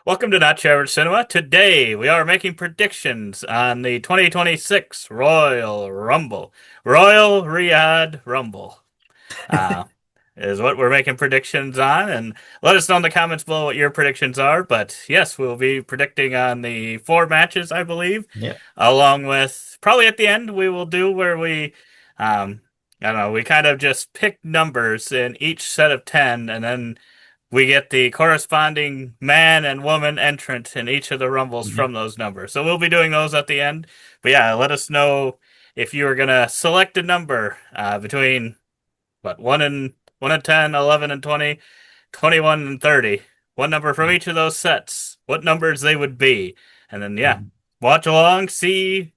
Welcome to Not Your Average Cinema. Today we are making predictions on the 2026 Royal Rumble. Royal Riyadh Rumble uh, is what we're making predictions on. And let us know in the comments below what your predictions are. But yes, we'll be predicting on the four matches, I believe, Yeah. along with probably at the end we will do where um, I don't know, we kind of just pick numbers in each set of 10 and then we get the corresponding man and woman entrant in each of the rumbles Yeah. from those numbers. So we'll be doing those at the end. But yeah, let us know if you are gonna select a number between what 1 and 10, 11 and 20, 21 and 30. One number from each of those sets. What numbers they would be, and then yeah, watch along, see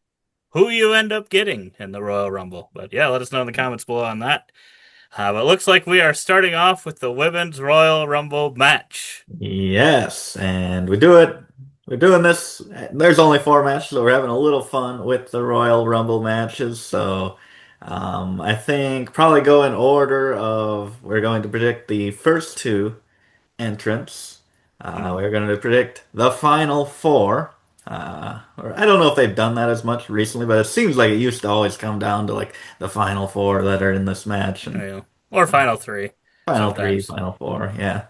who you end up getting in the Royal Rumble. But yeah, let us know in the comments below on that. But it looks like we are starting off with the Women's Royal Rumble match. Yes, and we do it. We're doing this. There's only four matches, so we're having a little fun with the Royal Rumble matches. So, I think probably go in order of we're going to predict the first two entrants. Mm. We're going to predict the final four. Or I don't know if they've done that as much recently, but it seems like it used to always come down to like the final four that are in this match and Yeah. Or Final Three, final three, sometimes. final four. Yeah.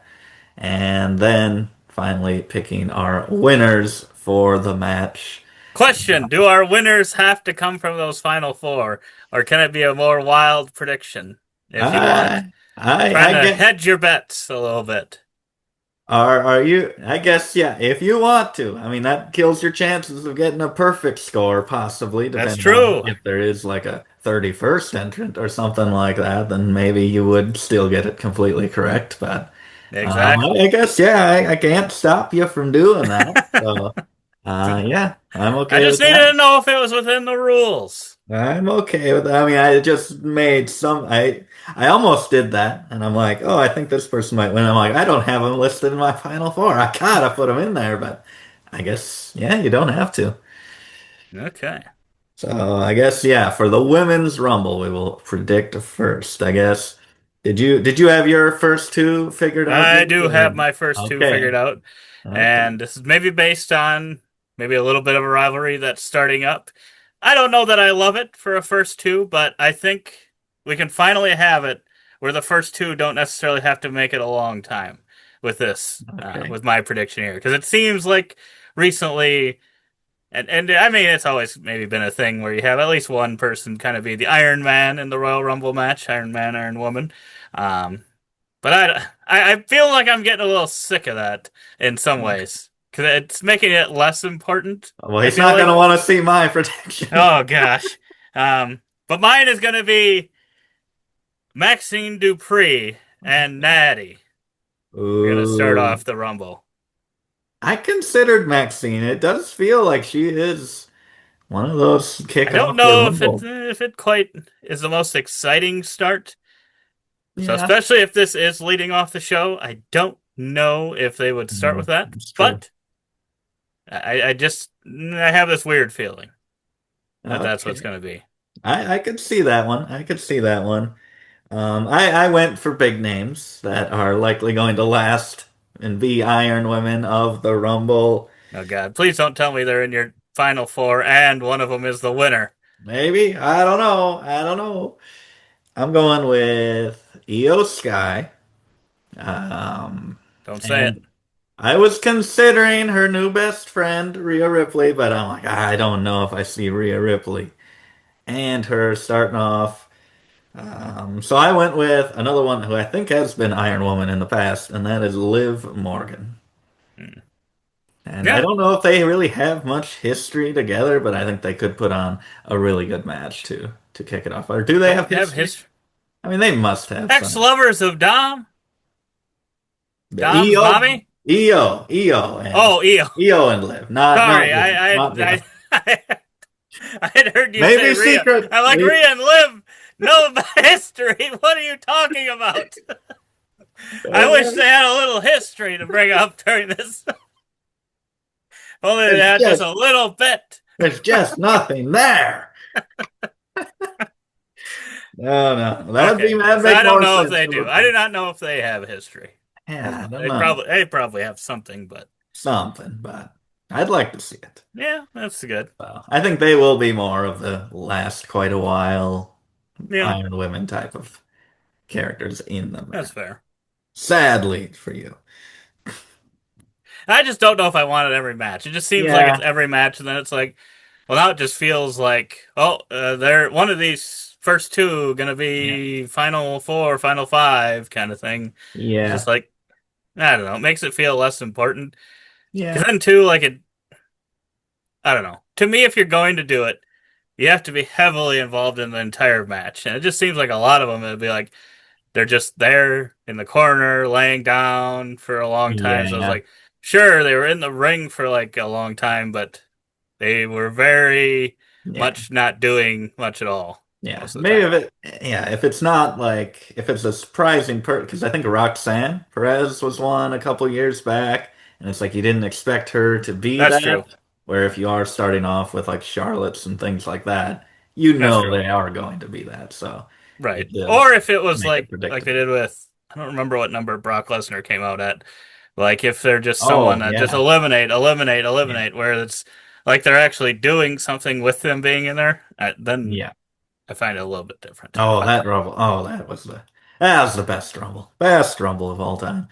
And then finally picking our winners for the match. Question: do our winners have to come from those Final Four, or can it be a more wild prediction if you want? I Trying I to get hedge your bets a little bit. are you I guess yeah, if you want to. I mean that kills your chances of getting a perfect score possibly, That's depending on true. if there is like a 31st entrant or something like that, then maybe you would still get it completely correct. But I Exactly. guess yeah, I can't stop you from doing that. So yeah, I'm I okay just with needed that. to know if it was within the rules. I'm okay with that. I mean, I just made some. I almost did that, and I'm like, oh, I think this person might win. I'm like, I don't have them listed in my final four. I gotta put them in there, but I guess yeah, you don't have to. Okay. So I guess yeah, for the women's rumble, we will predict first. I guess. Did you have your first two figured out I yet? do have Or my first two figured okay, out, okay, and this is maybe based on maybe a little bit of a rivalry that's starting up. I don't know that I love it for a first two, but I think we can finally have it where the first two don't necessarily have to make it a long time with this, okay. with my prediction here, because it seems like recently, and I mean it's always maybe been a thing where you have at least one person kind of be the Iron Man in the Royal Rumble match, Iron Man, Iron Woman. Um, but I feel like I'm getting a little sick of that in some ways because it's making it less important. Well, I he's feel not gonna like. want to see my prediction. Oh gosh. But mine is gonna be Maxine Dupree and Natty. We're gonna start Ooh. off the Rumble. I considered Maxine. It does feel like she is one of those I kick don't off the know rumble. if it quite is the most exciting start. So Yeah, especially if this is leading off the show, I don't know if they would start with that. it's true. But I just I have this weird feeling that that's what's Okay. gonna be. I could see that one. I could see that one. I went for big names that are likely going to last and be Iron Women of the Rumble. Oh God! Please don't tell me they're in your final four and one of them is the winner. Maybe. I don't know. I don't know. I'm going with Io Sky. Um, Don't say it. and I was considering her new best friend, Rhea Ripley, but I'm like, I don't know if I see Rhea Ripley and her starting off. So I went with another one who I think has been Iron Woman in the past, and that is Liv Morgan. Hmm. And I Yeah, don't know if they really have much history together, but I think they could put on a really good match to kick it off. Or do they don't have have history? his I mean, they must have some. ex-lovers of Dom. The Dom's mommy. EO, and Oh, Eo. Liv, not Sorry, John, not I John. I had heard you say Maybe Rhea. secret. I'm like Rhea and Liv. No history. What are you talking about? I wish they had a little history to bring up during this. Only they There's had just just a little bit. there's just nothing there. No, no, Okay, that'd yes, make I don't more know if sense they for do. the I do first. not know if they have history. Yeah, I don't They know. probably have something, but. something, but I'd like to see it. Yeah, that's good. So I think they will be more of the last quite a while Yeah, Iron Women type of characters in the that's match. fair. Sadly for you. I just don't know if I want it every match. It just seems like it's Yeah, every match, and then it's like, well, now it just feels like, oh, they're one of these first two gonna yeah, be final four, final five kind of thing. It's just yeah, like I don't know, it makes it feel less important. Because yeah, then too, like it, I don't know. To me, if you're going to do it, you have to be heavily involved in the entire match, and it just seems like a lot of them it'd be like they're just there in the corner, laying down for a long time. So it's yeah, like, sure, they were in the ring for like a long time, but they were very yeah. much not doing much at all Yeah, most of the maybe time. if if it's not like if it's a surprising because I think Roxanne Perez was one a couple years back, and it's like you didn't expect her to be That's true. that. Where if you are starting off with like Charlotte's and things like that, you That's know true. they are going to be that. So Right. it does Or if it was make it like they predictable. did with I don't remember what number Brock Lesnar came out at. Like if they're just someone Oh that just yeah, eliminate, eliminate, yeah, eliminate, where it's like they're actually doing something with them being in there, then yeah. I find it a little bit different. Oh, But that Rumble. Oh, that was the best Rumble of all time.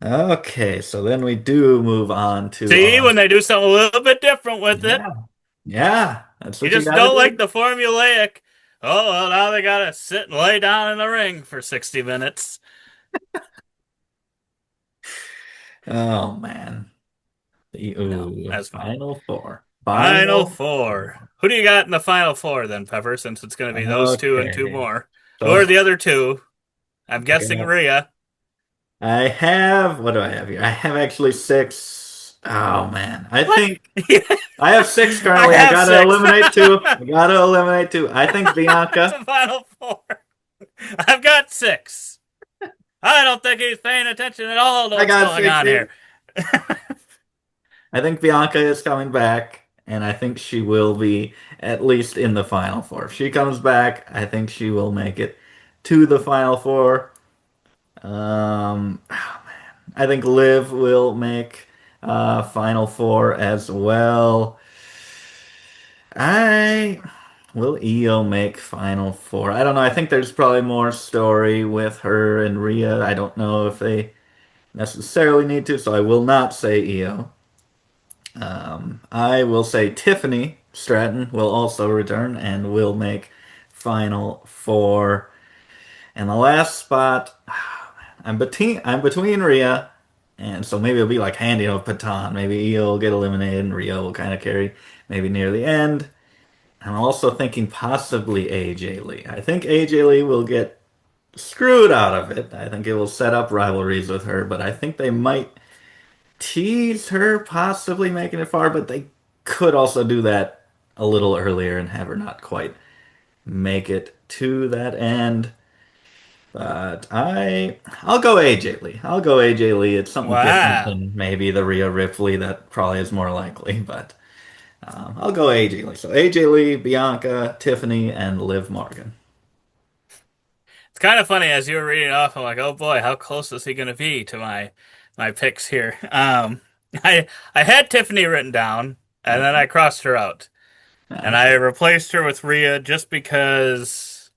Okay, so then we do move on to see, our when they do something a little bit different with it, yeah. Yeah, that's you what you just got to don't like do. the formulaic. Oh, well, now they gotta sit and lay down in the ring for 60 minutes. Oh man. No, that's fine. Final four. Final Final four. four. Who do you got in the final four then, Pepper? Since it's going to be those two and two Okay. more. Who So are the other two? I'm I guessing got Rhea. I have what do I have here? I have actually six. Oh man. I What? think I have six I currently. I have gotta six. eliminate two. I gotta eliminate two. I think Bianca. The final four. I've got six. I don't think he's paying attention at all to I what's got going six on here. here. I think Bianca is coming back, and I think she will be at least in the final four. If she comes back, I think she will make it to the final four. Oh man, I think Liv will make final four as well. I will Io make final four. I don't know. I think there's probably more story with her and Rhea. I don't know if they necessarily need to, so I will not say Io. I will say Tiffany Stratton will also return and will make final four. And the last spot, I'm between Rhea, and so maybe it'll be like handing of Patan. Maybe Io will get eliminated and Rhea will kind of carry maybe near the end. I'm also thinking possibly AJ Lee. I think AJ Lee will get screwed out of it. I think it will set up rivalries with her, but I think they might tease her possibly making it far, but they could also do that a little earlier and have her not quite make it to that end. But I'll go AJ Lee. I'll go AJ Lee. It's something different Wow. than maybe the Rhea Ripley that probably is more likely, but I'll go AJ Lee. So AJ Lee, Bianca, Tiffany, and Liv Morgan. It's kind of funny as you were reading off. I'm like, oh boy, how close is he going to be to my picks here? I had Tiffany written down, and then Okay. I crossed her out, and I Okay. replaced her with Rhea just because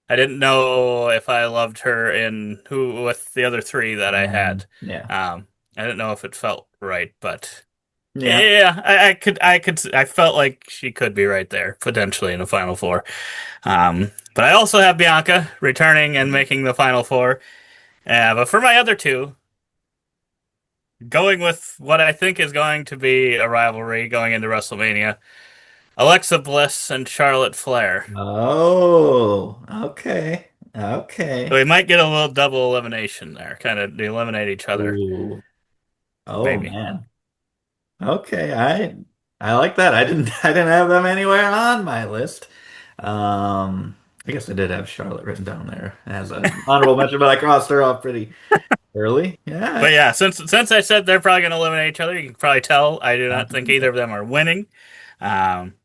I didn't know if I loved her in who with the other three that I had. Yeah. I didn't know if it felt right, but Yeah. yeah, I felt like she could be right there potentially in the final four. But I also have Bianca returning and making the final four. But for my other two, going with what I think is going to be a rivalry going into WrestleMania, Alexa Bliss and Charlotte Flair. Oh, okay. So Okay. we might get a little double elimination there, kind of eliminate each other, Ooh. Oh maybe. man. Okay. I like that. I didn't have them anywhere on my list. I guess I did have Charlotte written down there as an honorable mention, but I crossed her off pretty early. But Yeah. yeah, since I said they're probably going to eliminate each other, you can probably tell I do not think either Yeah. of them are winning. Um,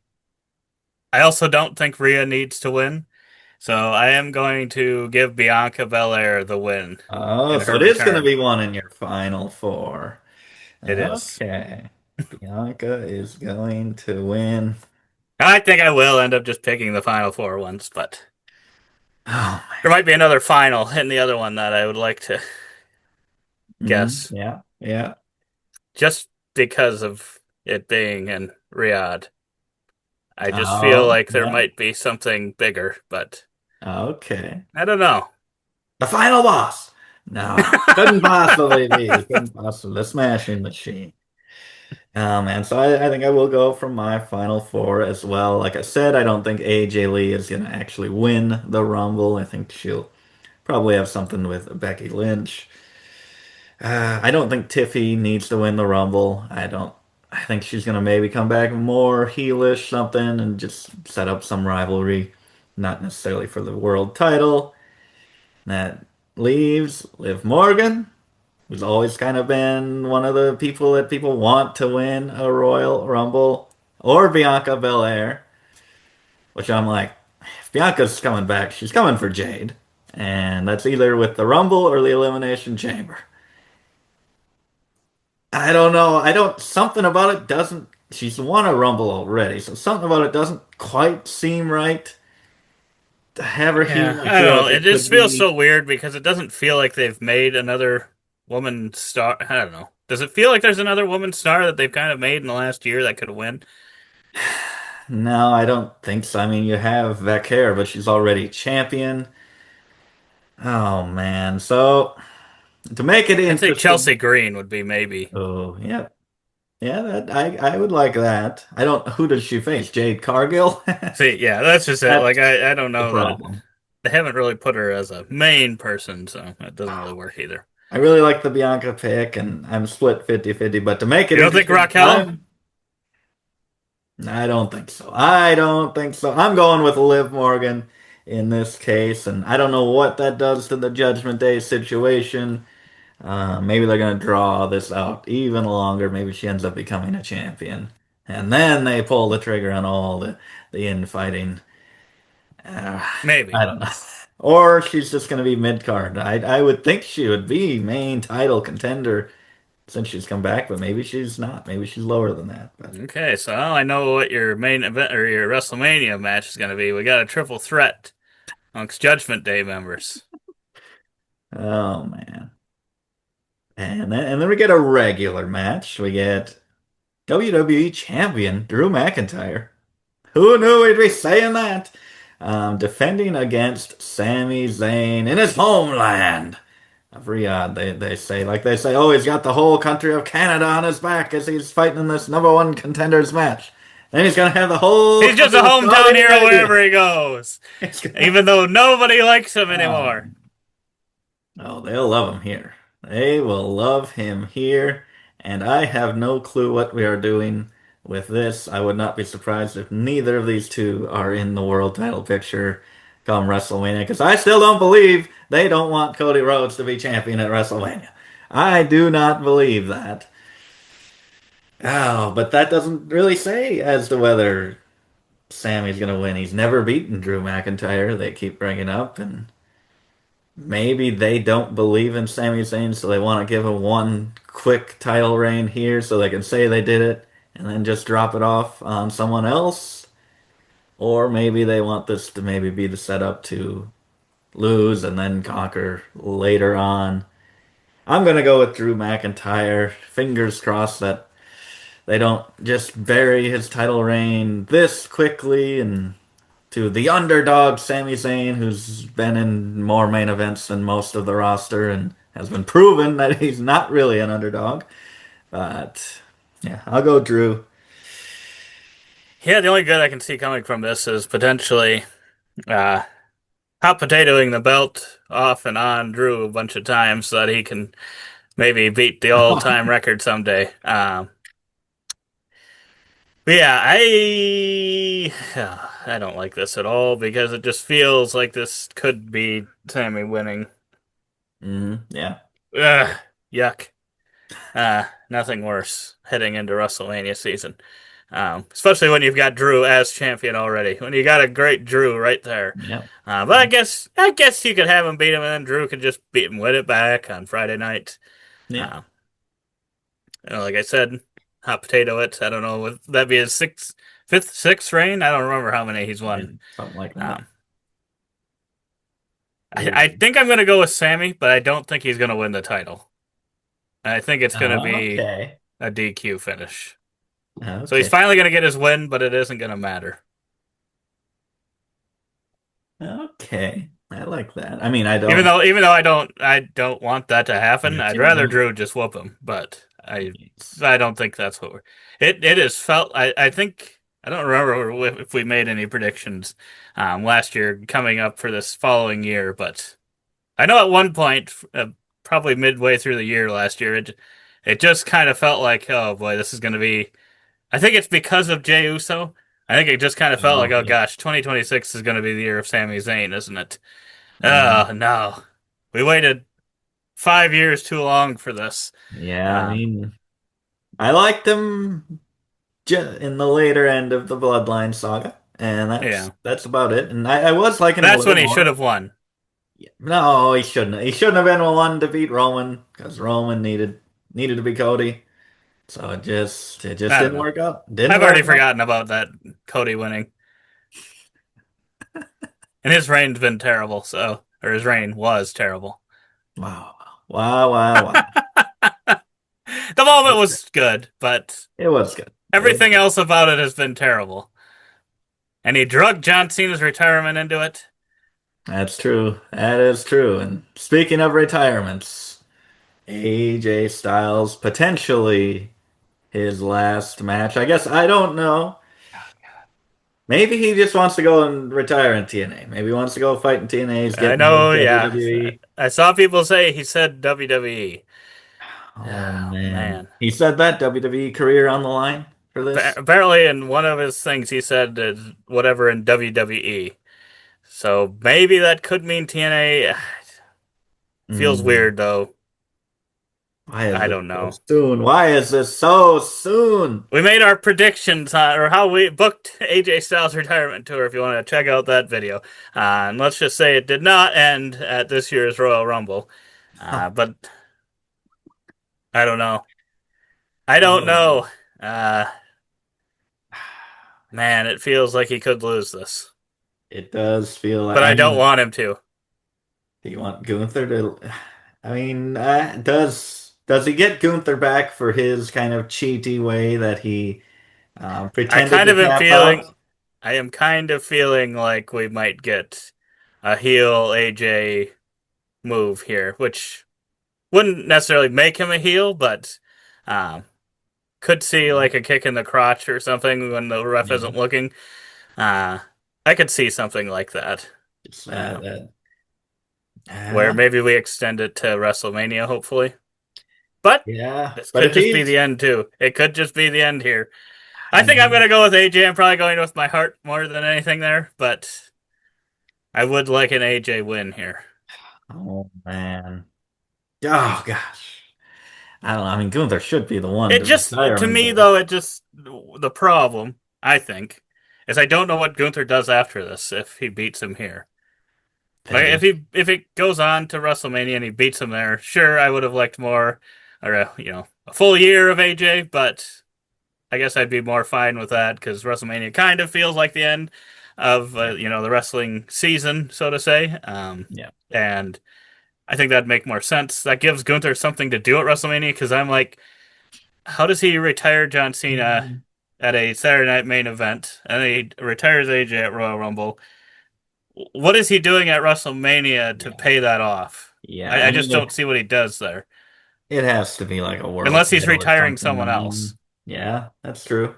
I also don't think Rhea needs to win, so I am going to give Bianca Belair the win Oh, in so her it is going to return. be one in your final four. It is. Okay. Bianca is going to win. I think I will end up just picking the final four once, but Oh there might be another final in the other one that I would like to man. guess, Yeah, yeah. just because of it being in Riyadh. I just feel Oh, like there yeah. might be something bigger, but Okay. I don't know. The final boss. No, couldn't possibly be. Couldn't possibly. The Smashing Machine. Oh man, so I think I will go from my final four as well. Like I said, I don't think AJ Lee is gonna actually win the Rumble. I think she'll probably have something with Becky Lynch. I don't think Tiffy needs to win the Rumble. I don't. I think she's gonna maybe come back more heelish something and just set up some rivalry, not necessarily for the world title. That leaves Liv Morgan, who's always kind of been one of the people that people want to win a Royal Rumble, or Bianca Belair, which I'm like, if Bianca's coming back, she's coming for Jade. And that's either with the Rumble or the Elimination Chamber. I don't know. I don't, something about it doesn't, she's won a Rumble already, so something about it doesn't quite seem right to have her Yeah, here. I I don't feel know. like It it just could feels be. so weird because it doesn't feel like they've made another woman star. I don't know. Does it feel like there's another woman star that they've kind of made in the last year that could win? No, I don't think so. I mean, you have Vaquer, but she's already champion. Oh man. So to make it I'd say interesting. Chelsea Green would be maybe. Oh, yeah. Yeah, that I would like that. I don't who does she face? Jade Cargill? See, yeah, that's just it. Like That's I don't the know that problem. they haven't really put her as a main person, so that doesn't really work either. I really like the Bianca pick and I'm split 50-50, but to make it You don't think interesting, Raquel? I don't think so. I don't think so. I'm going with Liv Morgan in this case, and I don't know what that does to the Judgment Day situation. Maybe they're gonna draw this out even longer. Maybe she ends up becoming a champion, and then they pull the trigger on all the infighting. Uh, Maybe. I don't know. Or she's just gonna be mid card. I would think she would be main title contender since she's come back, but maybe she's not. Maybe she's lower than that. But Okay, so now I know what your main event or your WrestleMania match is going to be. We got a triple threat amongst Judgment Day members. oh man. And then we get a regular match. We get WWE Champion Drew McIntyre. Who knew we'd be saying that? Defending against Sami Zayn in his homeland of Riyadh. They say, oh, he's got the whole country of Canada on his back as he's fighting in this number one contenders match. Then he's gonna have the whole He's just country a of hometown Saudi hero Arabia. wherever he goes, He's gonna, even though nobody likes him anymore. um, oh, they'll love him here. They will love him here. And I have no clue what we are doing with this. I would not be surprised if neither of these two are in the world title picture come WrestleMania, because I still don't believe they don't want Cody Rhodes to be champion at WrestleMania. I do not believe that. Oh, but that doesn't really say as to whether Sammy's going to win. He's never beaten Drew McIntyre, they keep bringing up, and maybe they don't believe in Sami Zayn, so they want to give him one quick title reign here so they can say they did it and then just drop it off on someone else. Or maybe they want this to maybe be the setup to lose and then conquer later on. I'm going to go with Drew McIntyre. Fingers crossed that they don't just bury his title reign this quickly and to the underdog Sami Zayn, who's been in more main events than most of the roster and has been proven that he's not really an underdog. But yeah, I'll go Drew. Yeah, the only good I can see coming from this is potentially uh, hot potatoing the belt off and on Drew a bunch of times so that he can maybe beat the all-time record someday. But yeah, I don't like this at all because it just feels like this could be Sammy winning. Yeah. Ugh, yuck. Nothing worse heading into WrestleMania season. Especially when you've got Drew as champion already. When you got a great Drew right there. Yeah. But I guess you could have him beat him, and then Drew could just beat him, win it back on Friday night. Yeah. Uh, Like I said, hot potato it. I don't know. Would that be his fifth, sixth reign? I don't remember how many he's Yeah, won. something like that. Um, I Ooh. think I'm going to go with Sammy, but I don't think he's going to win the title. I think it's going to be Okay. a DQ finish. So he's Okay. finally going to get his win, but it isn't going to matter. Okay. I like that. I mean, I Even don't. though I don't want that to happen. Me I'd too. rather No. Drew just whoop him, but It's, I don't think that's what it is felt. I think I don't remember if we made any predictions last year coming up for this following year, but I know at one point, probably midway through the year last year, it just kind of felt like, oh boy, this is going to be. I think it's because of Jey Uso. I think it just kind of felt like, oh, oh yeah. gosh, 2026 is going to be the year of Sami Zayn, isn't it? Mm, Oh no, we waited 5 years too long for this. yeah. I Uh, mean, I liked him in the later end of the Bloodline saga, and yeah, that's about it. And I was liking him a that's little when he should more. have won. Yeah. No, he shouldn't. He shouldn't have been the one to beat Roman because Roman needed to be Cody. So it just I don't didn't know. work out. Didn't I've work already out. forgotten about that Cody winning, and his reign's been terrible. So, or his reign was terrible. Wow. Wow, wow, wow. The moment was good, but It was good. everything else about it has been terrible. And he drugged John Cena's retirement into it. That's true. That is true. And speaking of retirements, AJ Styles potentially his last match. I guess I don't know. Maybe he just wants to go and retire in TNA. Maybe he wants to go fight in TNA. He's I getting old know, yeah. WWE. I saw people say he said WWE. Oh Oh, man. man. He said that WWE career on the line for this. Apparently, in one of his things, he said whatever in WWE. So maybe that could mean TNA. Feels Mm. weird, though. Why is I this don't so know. soon? Why is this so soon? We made our predictions on, or how we booked AJ Styles' retirement tour. If you want to check out that video, and let's just say it did not end at this year's Royal Rumble. But I don't know. I don't Oh, know. Uh, Man, it feels like he could lose this, it does feel like. but I I don't mean, want him to. do you want Gunther to? I mean, does he get Gunther back for his kind of cheaty way that he I pretended kind to of am tap out? feeling, I am kind of feeling like we might get a heel AJ move here, which wouldn't necessarily make him a heel, but um, could see Yeah, like a kick in the crotch or something when the ref yeah. isn't looking. Uh, I could see something like that, It's uh, that. where maybe we extend it to WrestleMania, hopefully. But Yeah, this but could if just be he's, the end too. It could just be the end here. I I think I'm mean, gonna go with AJ. I'm probably going with my heart more than anything there, but I would like an AJ win here. oh man, oh gosh, I don't know. I mean, Gunther should be the one It to just, retire to him, me but though, the problem, I think, is I don't know what Gunther does after this if he beats him here. Like pivot. if it goes on to WrestleMania and he beats him there, sure, I would have liked more, or a full year of AJ, but I guess I'd be more fine with that because WrestleMania kind of feels like the end of Yeah, the wrestling season, so to say. yeah. And I think that'd make more sense. That gives Gunther something to do at WrestleMania because I'm like, how does he retire John Cena Mhm. at a Saturday Night main event and he retires AJ at Royal Rumble? What is he doing at WrestleMania to Yeah, pay that off? yeah. I I just mean, don't see what he does there it has to be like a world unless he's title or retiring something. I someone else. mean, yeah, that's true.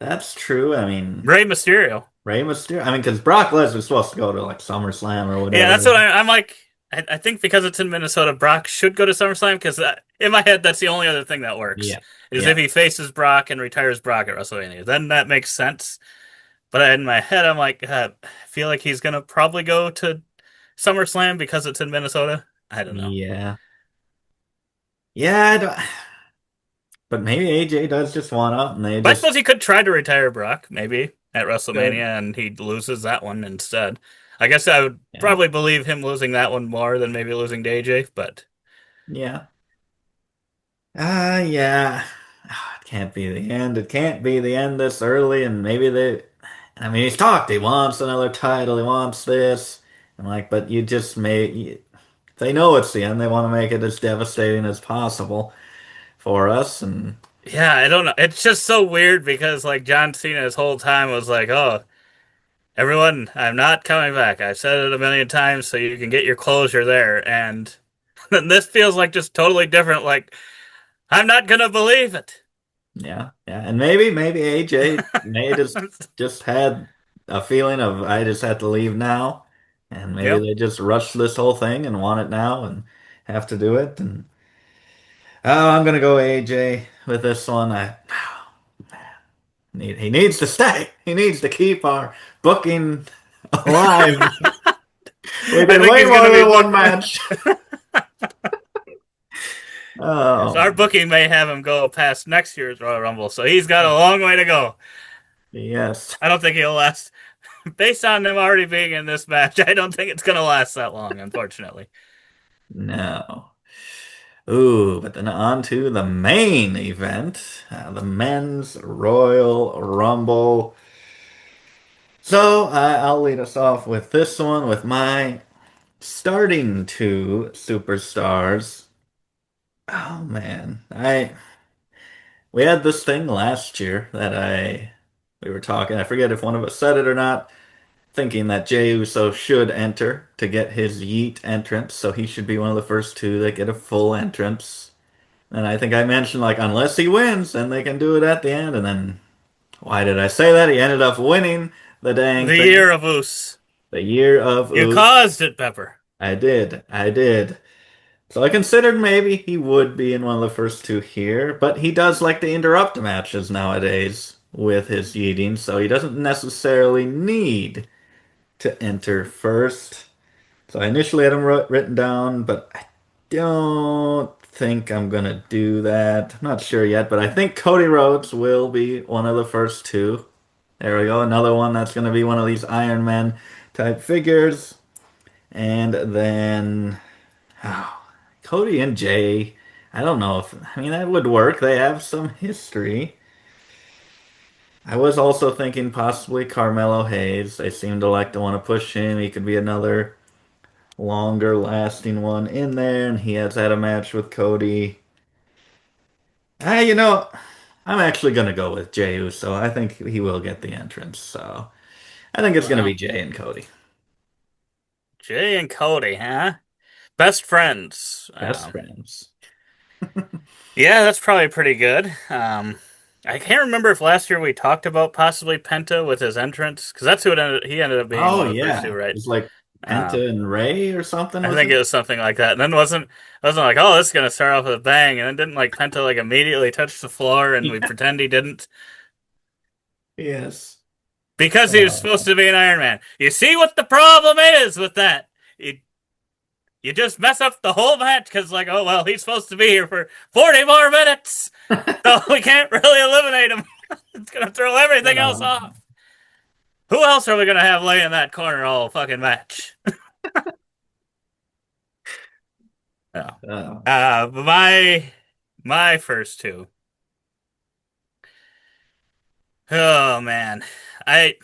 That's true. I mean, Rey Mysterio. Rey Mysterio. I mean, because Brock Lesnar's supposed to go to like SummerSlam or Yeah, whatever. that's what I'm like. I think because it's in Minnesota, Brock should go to SummerSlam because in my head, that's the only other thing that works. Yeah, Is if yeah, he faces Brock and retires Brock at WrestleMania. Then that makes sense. But in my head, I'm like, I feel like he's going to probably go to SummerSlam because it's in Minnesota. I don't know. yeah, yeah. But maybe AJ does just want up, and they But I just suppose he could try to retire Brock, maybe, at could. WrestleMania, and he loses that one instead. I guess I would Yeah, probably believe him losing that one more than maybe losing to AJ, but yeah. Yeah. It can't be the end. It can't be the end this early, and maybe they. I mean, he's talked. He wants another title. He wants this. And like, but you just may. They know it's the end. They want to make it as devastating as possible for us. And Yeah, I don't know. It's just so weird because like John Cena his whole time was like, "Oh, everyone, I'm not coming back. I've said it a million times, so you can get your closure there." And then this feels like just totally different. Like I'm not gonna believe it. yeah, yeah, and maybe AJ may just had a feeling of I just have to leave now, and maybe Yep. they just rushed this whole thing and want it now and have to do it. And oh, I'm gonna go AJ with this one. He needs to stay. He needs to keep our booking alive. We I did think way he's more gonna be than one booked. match. Yes, Oh, our booking may have him go past next year's Royal Rumble, so he's got a long way to go. yes. I don't think he'll last. Based on him already being in this match, I don't think it's gonna last that long, unfortunately. No. Ooh, but then on to the main event, the men's Royal Rumble. So I'll lead us off with this one with my starting two superstars. Oh man, I we had this thing last year that we were talking. I forget if one of us said it or not, thinking that Jey Uso should enter to get his Yeet entrance, so he should be one of the first two that get a full entrance. And I think I mentioned like unless he wins, then they can do it at the end. And then why did I say that? He ended up winning the dang The thing. year of Oos. The year of You Oos. caused it, Pepper. I did. So I considered maybe he would be in one of the first two here, but he does like to interrupt matches nowadays with his yeeting, so he doesn't necessarily need to enter first. So I initially had him written down, but I don't think I'm gonna do that. I'm not sure yet, but I think Cody Rhodes will be one of the first two. There we go, another one that's gonna be one of these Iron Man type figures. And then oh, Cody and Jay. I don't know if I mean that would work. They have some history. I was also thinking possibly Carmelo Hayes. They seem to like to want to push him. He could be another longer lasting one in there, and he has had a match with Cody. Ah, I'm actually gonna go with Jey Uso. I think he will get the entrance, so I think it's gonna be Well, Jay and Cody. Jay and Cody, huh? Best friends. Best friends. Yeah, that's probably pretty good. I can't remember if last year we talked about possibly Penta with his entrance, because that's who he ended up being Oh one of the first two, yeah. It right? was like Um, Penta and Ray or something, I was think it? it was something like that. And then wasn't like, oh, this is gonna start off with a bang, and then didn't like Penta like immediately touch the floor, and we pretend he didn't Yes. because he was supposed Oh. to be an Iron Man. You see what the problem is with that? You you just mess up the whole match because like, oh well, he's supposed to be here for 40 more minutes, so we can't really eliminate him. It's gonna throw everything else Oh. off. Who else are we gonna have lay in that corner all fucking match? No. Oh. My first two. Oh man, I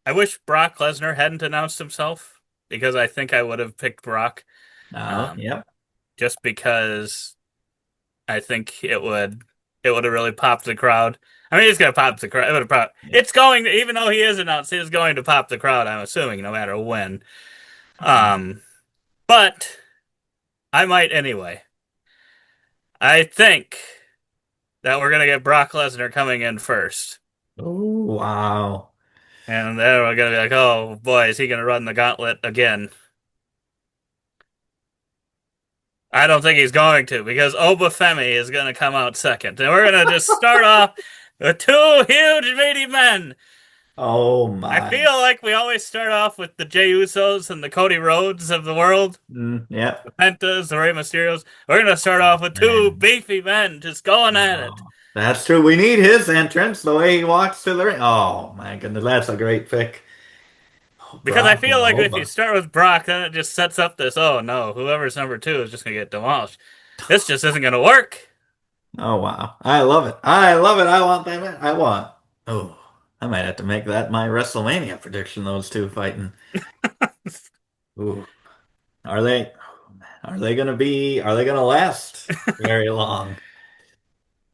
I wish Brock Lesnar hadn't announced himself because I think I would have picked Brock. Oh, Um, yep. just because I think it would have really popped the crowd. I mean, it's gonna pop the crowd. It would have popped. Yeah. It's going to, even though he is announced, he is going to pop the crowd. I'm assuming, no matter when. Um, but I might anyway. I think that we're gonna get Brock Lesnar coming in first. Oh, wow. And then we're gonna be like, oh boy, is he gonna run the gauntlet again? I don't think he's going to because Obafemi is gonna come out second, and we're gonna just start off with two huge meaty men. Oh I my. feel like we always start off with the Jey Usos and the Cody Rhodes of the world, Yep. the Pentas, the Rey Mysterios. We're gonna start off with two Man. beefy men just going at it Oh, that's true. We need his entrance, the way he walks to the ring. Oh my goodness, that's a great pick. Oh, because I Brock and feel like if you Oba. start with Brock, then it just sets up this. Oh no, whoever's number two is just gonna get demolished. This just isn't gonna work. Oh wow. I love it. I love it. I want that. I want. Oh, I might have to make that my WrestleMania prediction, those two fighting. Ooh. Are they are they gonna last very long?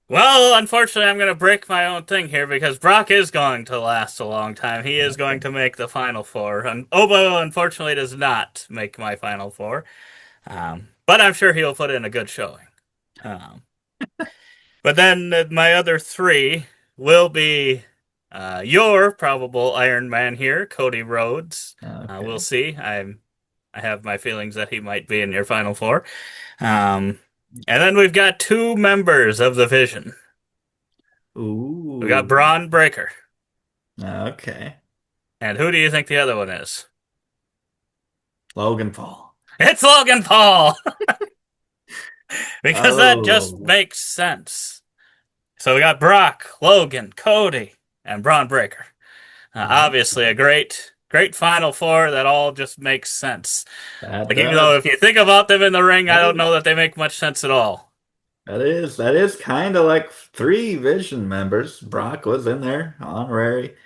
Well, unfortunately, I'm going to break my own thing here because Brock is going to last a long time. He is going Okay. to make the final four. And Obo, unfortunately, does not make my final four. But I'm sure he'll put in a good showing. Um, but then my other three will be your probable Iron Man here, Cody Rhodes. We'll Okay. see. I have my feelings that he might be in your final four. Um, and then we've got two members of the Vision. We got Ooh. Braun Breaker. Okay. And who do you think the other one is? Logan Paul. It's Logan Paul! Because that just Oh, makes sense. So we got Brock, Logan, Cody, and Braun Breaker. Obviously, a okay. great Final Four that all just makes sense. That Like, even though does. if you think about them in the ring, I That don't know is. that they make much sense at all. That is kind of like three Vision members. Brock was in there, honorary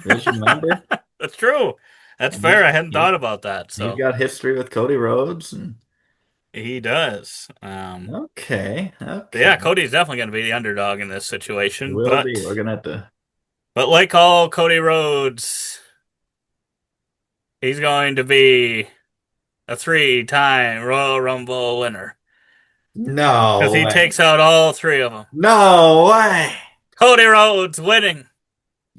Vision member, That's true. That's and fair. I hadn't thought about that. he's So got history with Cody Rhodes. And he does. okay, But yeah, okay, Cody's definitely going to be the underdog in this he situation. will be. We're gonna have to. But like all Cody Rhodes, he's going to be a three-time Royal Rumble winner because No he way. takes out all three of them. No way. Cody Rhodes winning.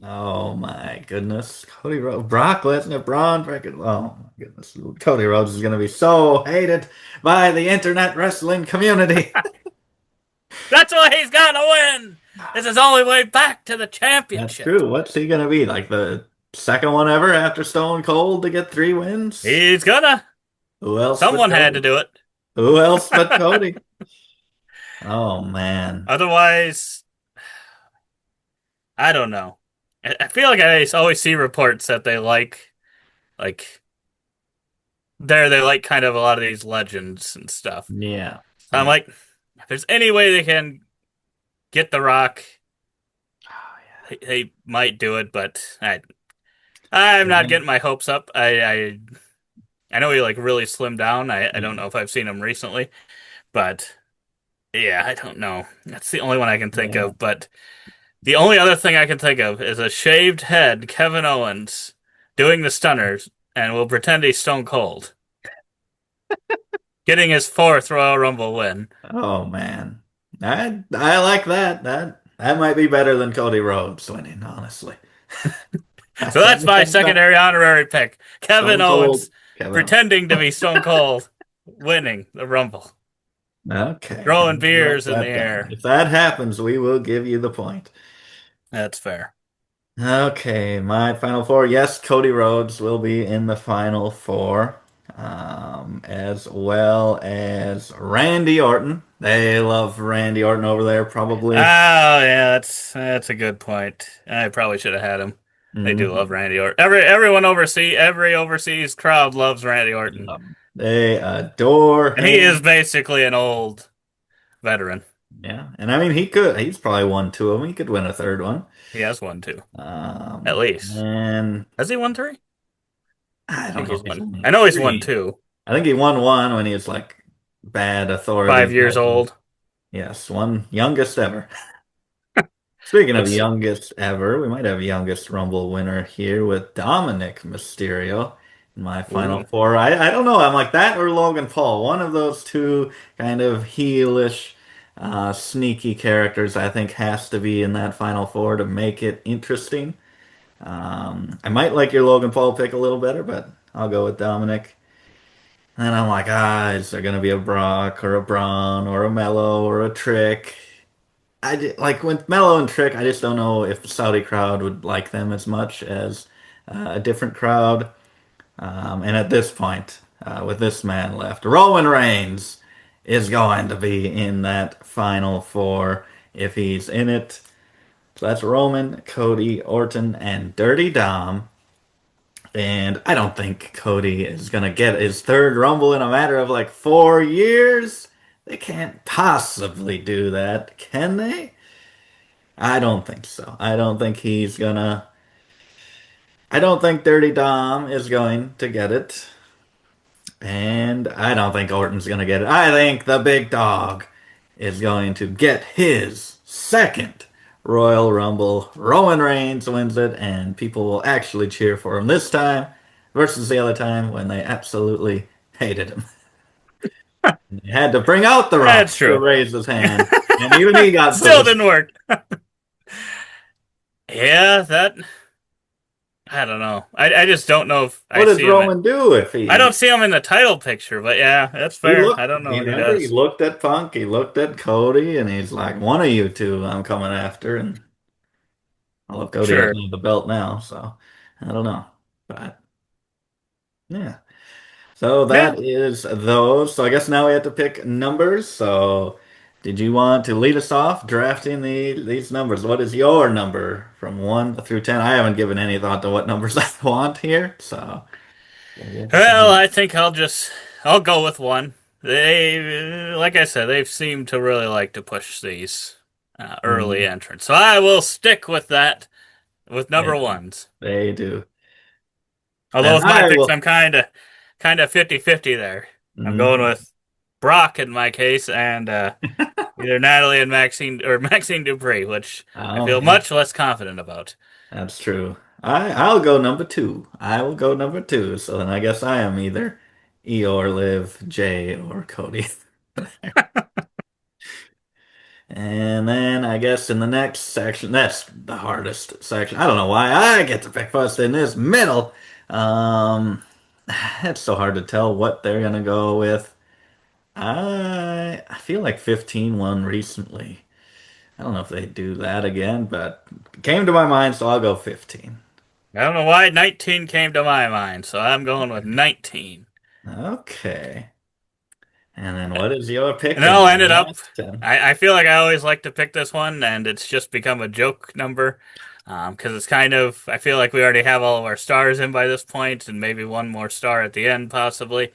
Oh my goodness. Cody Rhodes, Brock Lesnar, Braun Breaker. Oh my goodness. Cody Rhodes is going to be so hated by the internet wrestling community. That's why he's got to win. This is the only way back to the That's championship. true. What's he going to be? Like the second one ever after Stone Cold to get three wins? He's gonna. Who else but Someone had to Cody? do it. Who else but Cody? Oh man. Otherwise, I don't know. I feel like I always see reports that like, they like kind of a lot of these legends and stuff. Yeah. So I'm Yeah. like, if there's any way they can get The Rock, Oh they might do it, but I'm not yeah. getting my hopes up. I know he like really slimmed down. I don't Yeah. know if I've seen him recently, but yeah, I don't know. That's the only one I can think Yeah. of. But the only other thing I can think of is a shaved head Kevin Owens doing the stunners, and we'll pretend he's Stone Cold, getting his fourth Royal Rumble win. Oh man. I like that. That might be better than Cody Rhodes winning, honestly. I So that's think my that secondary honorary pick. Kevin Stone Cold Owens Kevin pretending to Owens. be Stone Cold, winning the Rumble, Okay, throwing I'll write beers in the that down. air. If that happens, we will give you the point. That's fair. Okay, my final four. Yes, Cody Rhodes will be in the final four, as well as Randy Orton. They love Randy Orton over there, Oh probably. yeah, that's a good point. I probably should have had him. They do love Mhm. Randy Orton. Every overseas crowd loves Randy Orton, They adore and he is him. basically an old veteran. Yeah, and I mean, he could. He's probably won two of them. He could win a third one. He has won two, at least. And Has he won three? I I don't think know he's if he's won. only I know he's won three. two. I think he won one when he was like bad authority 5 years type of. old. Yes, one youngest ever. Speaking of It's youngest ever, we might have youngest Rumble winner here with Dominic Mysterio in my final ooh. four. I don't know. I'm like that or Logan Paul. One of those two kind of heelish, sneaky characters I think has to be in that final four to make it interesting. I might like your Logan Paul pick a little better, but I'll go with Dominic. And I'm like, is there gonna be a Brock or a Braun or a Mello or a Trick? Like with Mello and Trick, I just don't know if the Saudi crowd would like them as much as a different crowd. And at this point, with this man left, Roman Reigns is going to be in that final four if he's in it. So that's Roman, Cody, Orton, and Dirty Dom. And I don't think Cody is gonna get his third Rumble in a matter of like 4 years. They can't possibly do that, can they? I don't think so. I don't think he's gonna. I don't think Dirty Dom is going to get it. And I don't think Orton's gonna get it. I think the big dog is going to get his second Royal Rumble. Roman Reigns wins it, and people will actually cheer for him this time versus the other time when they absolutely hated him. They had to bring out The Rock That's to true. raise his hand, and even he got Still booed. didn't work. Yeah, that I don't know. I just don't know if I What does see him. Roman do if I don't he see him in the title picture, but yeah, that's he fair. I looked? don't know what he Remember, he does. looked at Punk, he looked at Cody, and he's like, "One of you two, I'm coming after." And although Cody Sure. doesn't have the belt now, so I don't know. But yeah. So Yeah. that is those. So I guess now we have to pick numbers. So did you want to lead us off drafting these numbers? What is your number from 1 through 10? I haven't given any thought to what numbers I want here. So we'll Well, see. I think I'll go with one. They, like I said, they've seemed to really like to push these early Mhm. entrants. So I will stick with that with They number do. ones. They do. Although And with my I picks, will. I'm kind of 50-50 there. I'm going Mhm. with Brock in my case, and either Natalie and Maxine or Maxine Dupree, which I Oh, feel yeah, much less confident about. that's true. I'll go number two. I will go number two. So then I guess I am either Eeyore, Liv, Jay, or Cody. And then I guess in the next section, that's the hardest section. I don't know why I get to pick first in this middle. Um, it's so hard to tell what they're gonna go with. I feel like 15 won recently. I don't know if they do that again, but it came to my mind, so I'll go 15. I don't know why 19 came to my mind, so I'm going with 19. Okay. And then what is your pick And it in all the ended up. last 10? I feel like I always like to pick this one, and it's just become a joke number. Because it's kind of, I feel like we already have all of our stars in by this point, and maybe one more star at the end, possibly.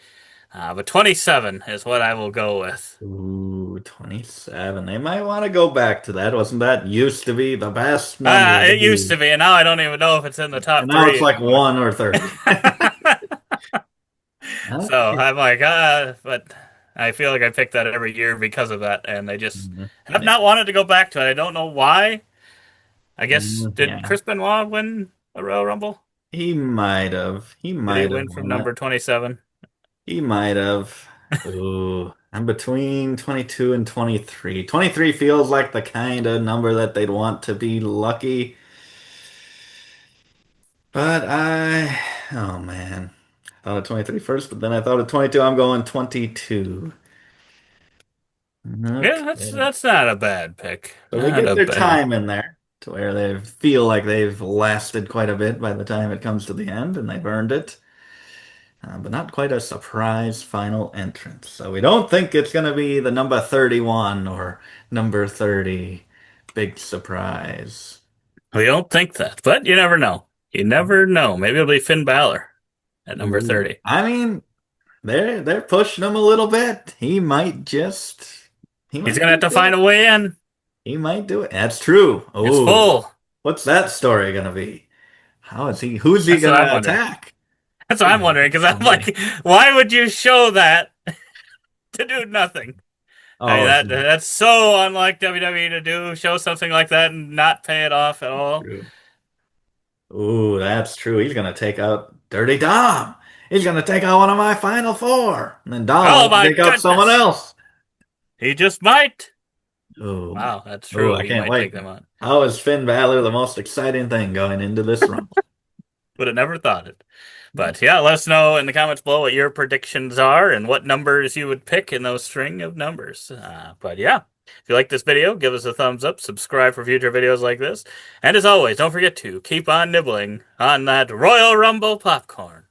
But 27 is what I will go with. Ooh, 27. They might want to go back to that. Wasn't that used to be the best number to It used be? to be, and now I don't even know if it's in the And top now it's three like anymore. 1 or 30. So Okay. I'm like, but I feel like I pick that every year because of that, and I just Mhm. have Yeah. not wanted to go back to it. I don't know why. I guess did Yeah. Chris Benoit win a Royal Rumble? He might have. He Did he might have win from won it. number 27? He might have. Ooh, I'm between 22 and 23. 23 feels like the kind of number that they'd want to be lucky. But oh man. I thought of 23 first, but then I thought of 22. I'm going 22. Yeah, Okay. that's not a bad pick. So they Not get a their bad. time in there to where they feel like they've lasted quite a bit by the time it comes to the end and they've earned it. But not quite a surprise final entrance. So we don't think it's going to be the number 31 or number 30. Big surprise. We don't think that, but you never know. You never know. Maybe it'll be Finn Balor at number Ooh. 30. I mean, they're pushing him a little bit. He He's might gonna have just to do find it. a way in. He might do it. That's true. It's Oh, full. what's that story gonna be? Who's he That's what I'm gonna wondering. attack? That's what He's I'm gonna wondering pick because I'm somebody. like, why would you show that to do nothing? I mean, Oh, that's so unlike WWE to do. Show something like that and not pay it off at all. true. Ooh, that's true. He's gonna take out Dirty Dom. He's gonna take out one of my final four. And then Dom Oh wants to my take out someone goodness. else. He just might. Oh man. Wow, that's Oh, true. I He can't might wait. take them on. How is Finn Balor the most exciting thing going into this Rumble? Would have never thought it. But yeah, let us know in the comments below what your predictions are and what numbers you would pick in those string of numbers. But yeah, if you like this video, give us a thumbs up, subscribe for future videos like this. And as always, don't forget to keep on nibbling on that Royal Rumble popcorn.